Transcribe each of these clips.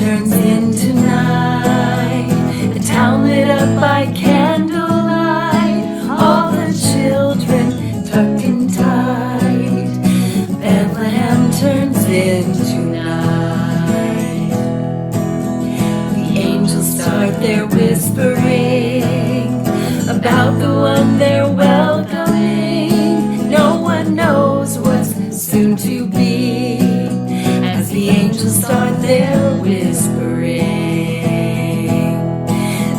turns into night, a town lit up by candlelight, all the children tucked in tight. Bethlehem turns into night. The angels start their whispering about the one they're welcoming. No one knows what's soon to be as the angels start their whispering.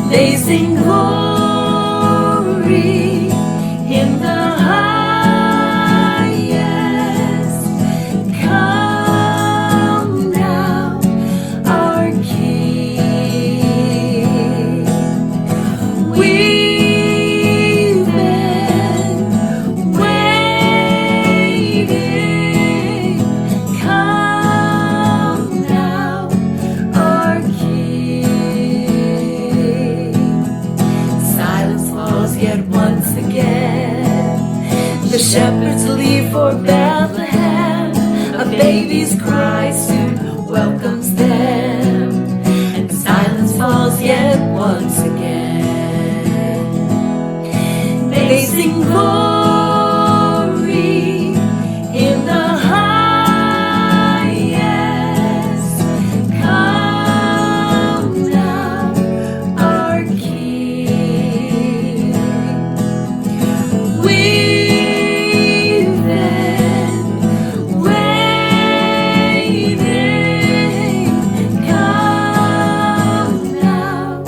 They sing glory in the highest. Come now, our King. We've been waiting. Come now, our King. Silence falls yet once again. The shepherds leave for Bethlehem. A baby's cry soon welcomes them. And silence falls yet once again. They sing glory in the highest. Come now, our King. We've been waiting. Come now,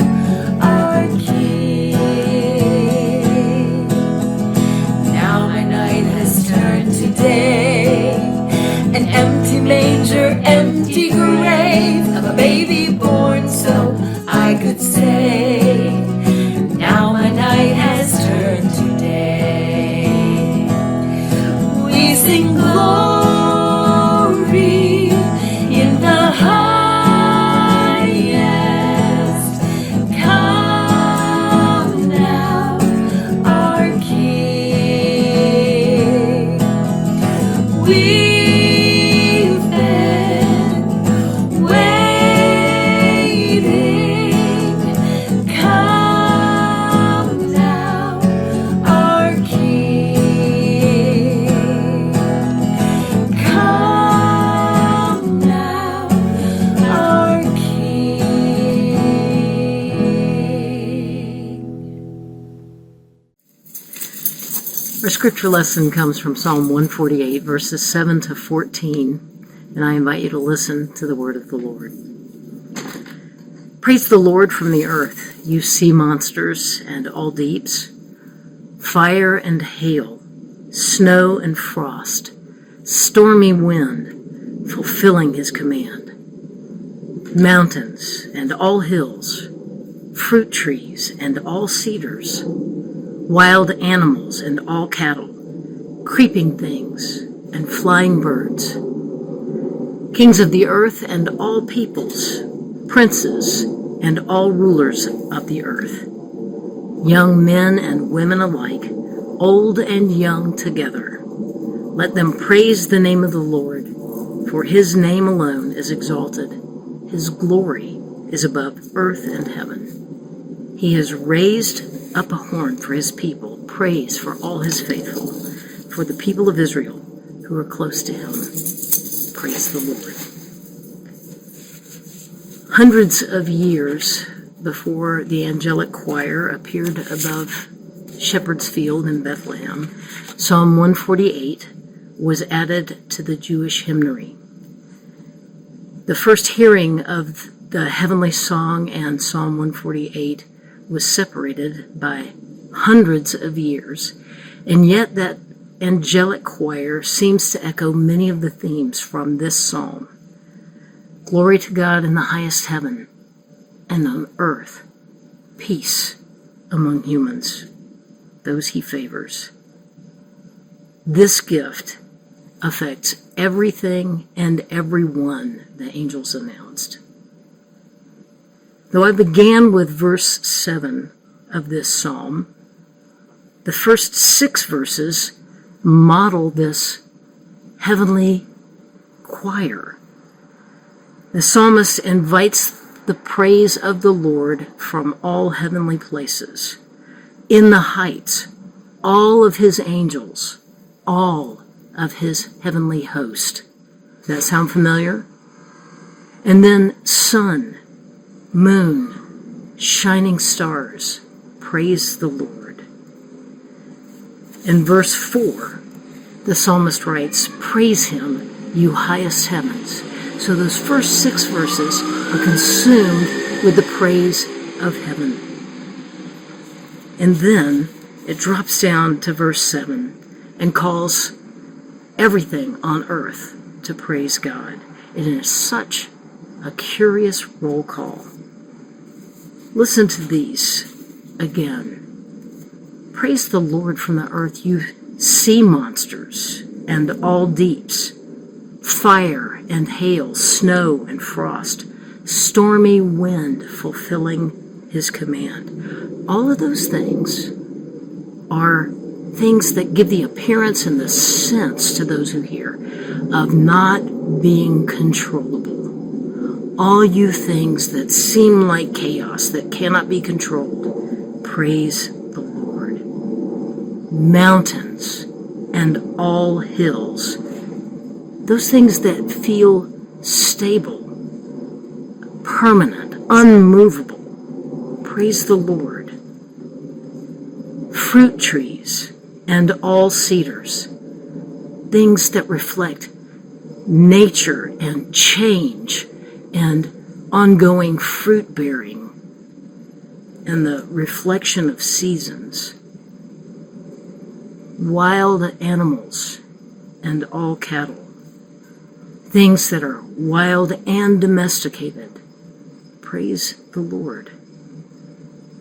our King. Now my night has turned to day. An empty manger, empty grave, of a baby born, so I could say. Now my night has turned to day. We sing glory in the highest. Come now, our King. We've been waiting. Come now, our King. Come now, our King. Our scripture lesson comes from Psalm 148, verses 7 to 14, and I invite you to listen to the word of the Lord. Praise the Lord from the earth, you sea monsters and all deeps, fire and hail, snow and frost, stormy wind, fulfilling his command, mountains and all hills, fruit trees and all cedars, wild animals and all cattle, creeping things and flying birds, kings of the earth and all peoples, princes and all rulers of the earth, young men and women alike, old and young together. Let them praise the name of the Lord, for his name alone is exalted. His glory is above earth and heaven. He has raised up a horn for his people, praise for all his faithful, for the people of Israel who are close to him. Praise the Lord. Hundreds of years before the angelic choir appeared above Shepherd's Field in Bethlehem, Psalm 148 was added to the Jewish hymnary. The first hearing of the heavenly song and Psalm 148 was separated by hundreds of years, and yet that angelic choir seems to echo many of the themes from this psalm. Glory to God in the highest heaven, and on earth, peace among humans, those he favors. This gift affects everything and everyone the angels announced. Though I began with verse 7 of this psalm, the first 6 verses model this heavenly choir. The psalmist invites the praise of the Lord from all heavenly places. In the heights, all of his angels, all of his heavenly host. Does that sound familiar? And then sun, moon, shining stars, praise the Lord. In verse 4, the psalmist writes, praise him, you highest heavens. So those first 6 verses are consumed with the praise of heaven. And then it drops down to verse 7 and calls everything on earth to praise God. It is such a curious roll call. Listen to these again. Praise the Lord from the earth, you sea monsters and all deeps, fire and hail, snow and frost, stormy wind fulfilling his command. All of those things are things that give the appearance and the sense to those who hear of not being controllable. All you things that seem like chaos, that cannot be controlled, praise the Lord. Mountains and all hills, those things that feel stable, permanent, unmovable, praise the Lord. Fruit trees and all cedars, things that reflect nature and change and ongoing fruit bearing and the reflection of seasons. Wild animals and all cattle, things that are wild and domesticated, praise the Lord.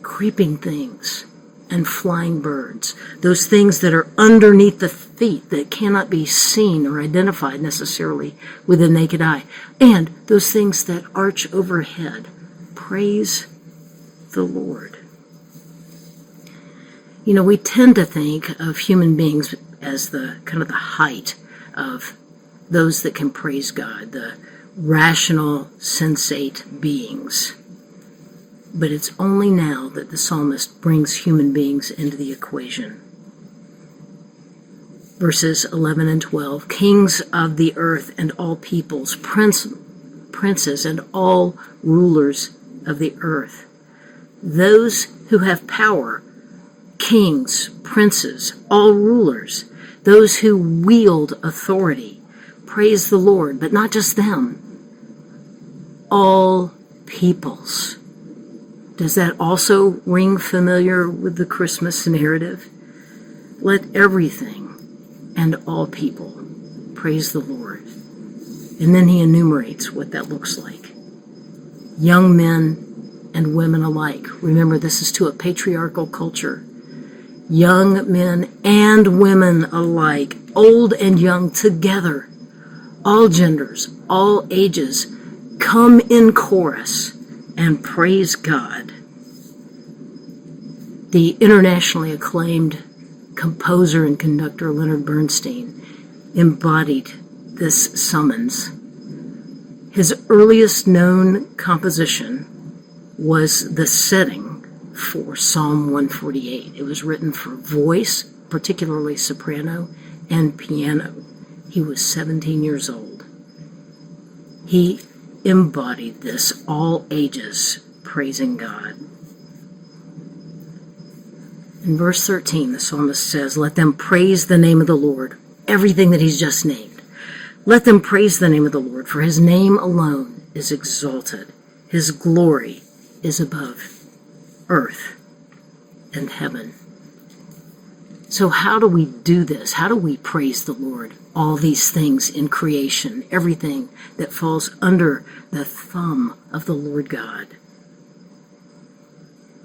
Creeping things and flying birds, those things that are underneath the feet that cannot be seen or identified necessarily with the naked eye, and those things that arch overhead, praise the Lord. You know, we tend to think of human beings as the kind of the height of those that can praise God, the rational, sensate beings. But it's only now that the psalmist brings human beings into the equation. Verses 11 and 12, kings of the earth and all peoples, princes and all rulers of the earth, those who have power, kings, princes, all rulers, those who wield authority, praise the Lord, but not just them, all peoples. Does that also ring familiar with the Christmas narrative? Let everything and all people praise the Lord. And then he enumerates what that looks like. Young men and women alike. Remember, this is to a patriarchal culture. Young men and women alike, old and young together, all genders, all ages, come in chorus and praise God. The internationally acclaimed composer and conductor Leonard Bernstein embodied this summons. His earliest known composition was the setting for Psalm 148. It was written for voice, particularly soprano, and piano. He was 17 years old. He embodied this, all ages praising God. In verse 13, the psalmist says, let them praise the name of the Lord, everything that he's just named. Let them praise the name of the Lord, for his name alone is exalted. His glory is above earth and heaven. So how do we do this? How do we praise the Lord? All these things in creation, everything that falls under the thumb of the Lord God.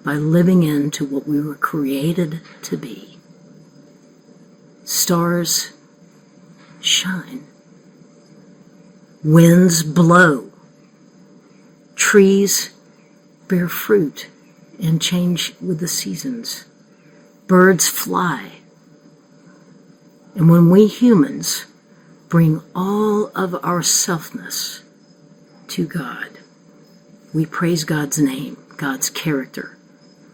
By living into what we were created to be. Stars shine. Winds blow. Trees bear fruit and change with the seasons. Birds fly. And when we humans bring all of our selfness to God. We praise God's name, God's character,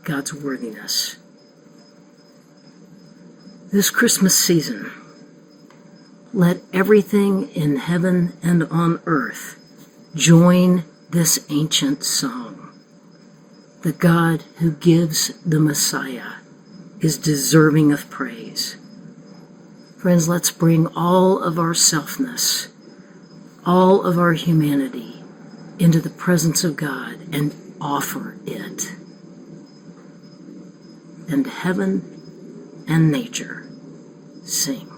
God's worthiness. This Christmas season, let everything in heaven and on earth join this ancient song. The God who gives the Messiah is deserving of praise. Friends, let's bring all of our selfness, all of our humanity into the presence of God and offer it. And heaven and nature sing.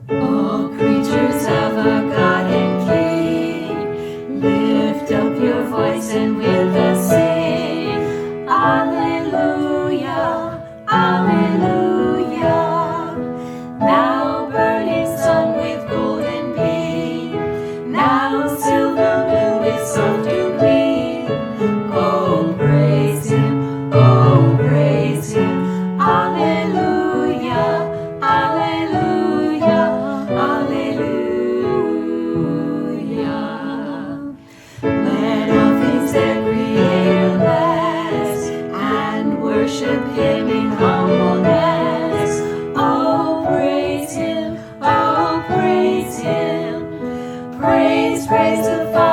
All creatures of our God and King, lift up your voice and with us sing. Alleluia, alleluia. Now burning sun with golden beam, now silver moon with soft dew gleam. Oh, praise Him, oh, praise Him. Alleluia, alleluia. Alleluia. Let all things that Creator bless and worship Him in humbleness. Oh, praise Him, oh, praise Him. Praise, praise the Father.